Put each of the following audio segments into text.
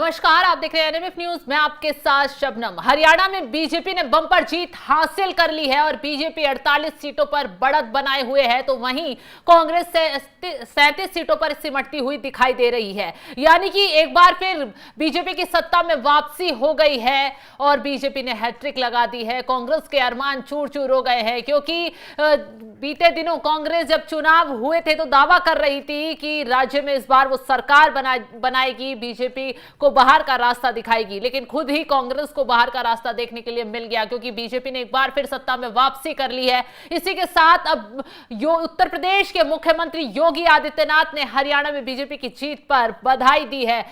नमस्कार, आप देख रहे हैं एनएमएफ न्यूज। मैं आपके साथ शबनम। हरियाणा में बीजेपी ने बम्पर जीत हासिल कर ली है और बीजेपी 48 सीटों पर बढ़त बनाए हुए है, तो वहीं कांग्रेस 37 सीटों पर सिमटती हुई दिखाई दे रही है। यानी कि एक बार फिर बीजेपी की सत्ता में वापसी हो गई है और बीजेपी ने हैट्रिक लगा दी है। कांग्रेस के अरमान चूर चूर हो गए हैं, क्योंकि बीते दिनों कांग्रेस जब चुनाव हुए थे तो दावा कर रही थी कि राज्य में इस बार वो सरकार बनाएगी, बीजेपी को बाहर का रास्ता दिखाएगी, लेकिन खुद ही कांग्रेस को बाहर का रास्ता देखने के लिए मिल गया, क्योंकि बीजेपी ने एक बार फिर सत्ता में वापसी कर ली है। इसी के साथ अब उत्तर प्रदेश के मुख्यमंत्री योगी आदित्यनाथ ने हरियाणा में बीजेपी की जीत पर बधाई दी है।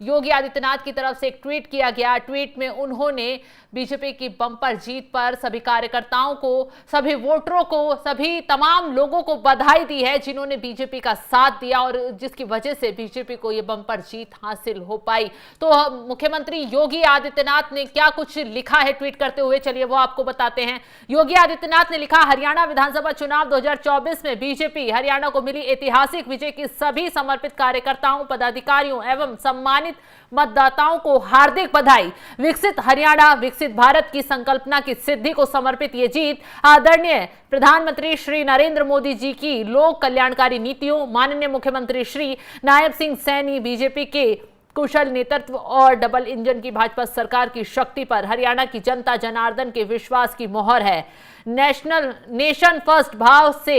योगी आदित्यनाथ की तरफ से एक ट्वीट किया गया। ट्वीट में उन्होंने बीजेपी की बम्पर जीत पर सभी कार्यकर्ताओं को, सभी वोटरों को, सभी तमाम लोगों को बधाई दी है जिन्होंने बीजेपी का साथ दिया और जिसकी वजह से बीजेपी को यह बम्पर जीत हासिल हो पाई। तो मुख्यमंत्री योगी आदित्यनाथ ने क्या कुछ लिखा है ट्वीट करते हुए, चलिए वो आपको बताते हैं। योगी आदित्यनाथ ने लिखा, हरियाणा विधानसभा चुनाव 2024 में बीजेपी हरियाणा को मिली ऐतिहासिक विजय की सभी समर्पित कार्यकर्ताओं, पदाधिकारियों एवं सम्मानित मतदाताओं को हार्दिक बधाई। विकसित हरियाणा विकसित भारत की संकल्पना की सिद्धि को समर्पित ये जीत आदरणीय प्रधानमंत्री श्री नरेंद्र मोदी जी की लोक कल्याणकारी नीतियों, माननीय मुख्यमंत्री श्री नायब सिंह सैनी बीजेपी के कुशल नेतृत्व और डबल इंजन की भाजपा सरकार की शक्ति पर हरियाणा की जनता जनार्दन के विश्वास की मोहर है। नेशन फर्स्ट भाव से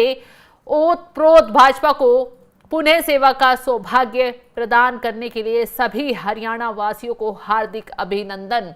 ओत प्रोत भाजपा को पुनः सेवा का सौभाग्य प्रदान करने के लिए सभी हरियाणा वासियों को हार्दिक अभिनंदन।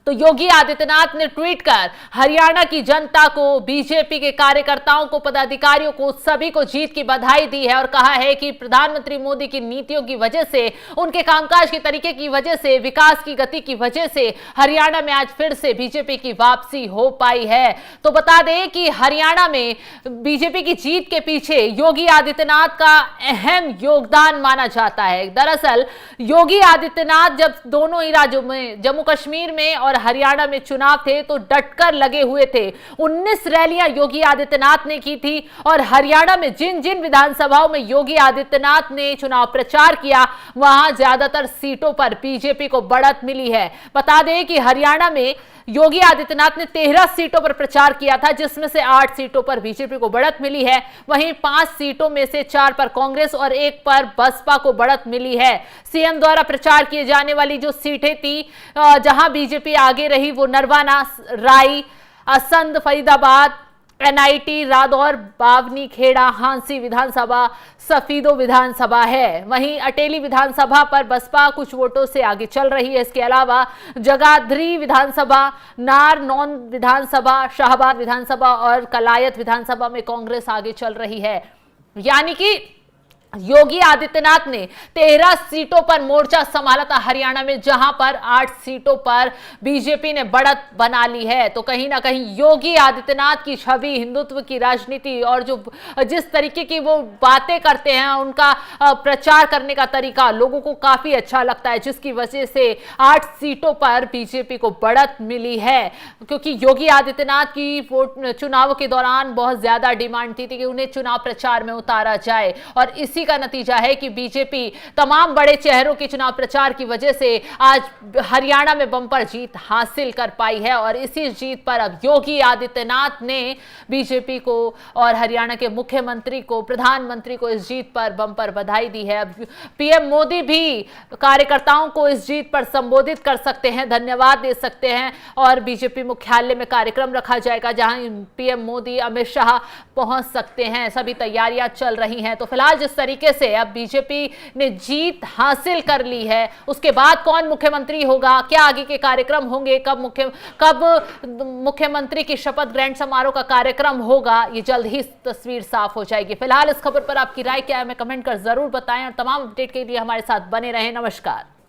तो योगी आदित्यनाथ ने ट्वीट कर हरियाणा की जनता को, बीजेपी के कार्यकर्ताओं को, पदाधिकारियों को, सभी को जीत की बधाई दी है और कहा है कि प्रधानमंत्री मोदी की नीतियों की वजह से, उनके कामकाज के तरीके की वजह से, विकास की गति की वजह से हरियाणा में आज फिर से बीजेपी की वापसी हो पाई है। तो बता दें कि हरियाणा में बीजेपी की जीत के पीछे योगी आदित्यनाथ का अहम योगदान माना जाता है। दरअसल योगी आदित्यनाथ जब दोनों ही राज्यों में, जम्मू कश्मीर में और हरियाणा में चुनाव थे, तो डटकर लगे हुए थे। 19 रैलियां योगी आदित्यनाथ ने की थी और हरियाणा में जिन जिन विधानसभाओं में योगी आदित्यनाथ ने चुनाव प्रचार किया, वहां ज्यादातर सीटों पर बीजेपी को बढ़त मिली है। बता दें कि हरियाणा में योगी आदित्यनाथ ने 13 सीटों पर प्रचार किया था, जिसमें से 8 सीटों पर बीजेपी को बढ़त मिली है। वहीं 5 सीटों में से 4 पर कांग्रेस और 1 पर बसपा को बढ़त मिली है। सीएम द्वारा प्रचार किए जाने वाली जो सीटें थी जहां बीजेपी आगे रही, वो नरवाना, राई, असंध, फरीदाबाद, एनआईटी, रादौर, बावनी खेड़ा, हांसी विधानसभा, सफीदो विधानसभा है। वहीं अटेली विधानसभा पर बसपा कुछ वोटों से आगे चल रही है। इसके अलावा जगाधरी विधानसभा, नारनौंद विधानसभा, शाहबाद विधानसभा और कलायत विधानसभा में कांग्रेस आगे चल रही है। यानी कि योगी आदित्यनाथ ने 13 सीटों पर मोर्चा संभाला था हरियाणा में, जहां पर 8 सीटों पर बीजेपी ने बढ़त बना ली है। तो कहीं ना कहीं योगी आदित्यनाथ की छवि, हिंदुत्व की राजनीति और जो जिस तरीके की वो बातें करते हैं, उनका प्रचार करने का तरीका लोगों को काफी अच्छा लगता है, जिसकी वजह से 8 सीटों पर बीजेपी को बढ़त मिली है। क्योंकि योगी आदित्यनाथ की चुनाव के दौरान बहुत ज्यादा डिमांड थी कि उन्हें चुनाव प्रचार में उतारा जाए, और इसी का नतीजा है कि बीजेपी तमाम बड़े चेहरों के चुनाव प्रचार की वजह से आज हरियाणा में बम्पर जीत हासिल कर पाई है। और इसी जीत पर अब योगी आदित्यनाथ ने बीजेपी को और हरियाणा के मुख्यमंत्री को, प्रधानमंत्री को इस जीत पर बम्पर बधाई दी है। अब पीएम मोदी भी कार्यकर्ताओं को इस जीत पर संबोधित कर सकते हैं, धन्यवाद दे सकते हैं, और बीजेपी मुख्यालय में कार्यक्रम रखा जाएगा जहां पीएम मोदी, अमित शाह पहुंच सकते हैं। सभी तैयारियां चल रही हैं। तो फिलहाल जिस तरीके से अब बीजेपी ने जीत हासिल कर ली है, उसके बाद कौन मुख्यमंत्री होगा, क्या आगे के कार्यक्रम होंगे, कब मुख्यमंत्री की शपथ ग्रहण समारोह का कार्यक्रम होगा, ये जल्द ही तस्वीर साफ हो जाएगी। फिलहाल इस खबर पर आपकी राय क्या है, हमें कमेंट कर जरूर बताएं और तमाम अपडेट के लिए हमारे साथ बने रहें। नमस्कार।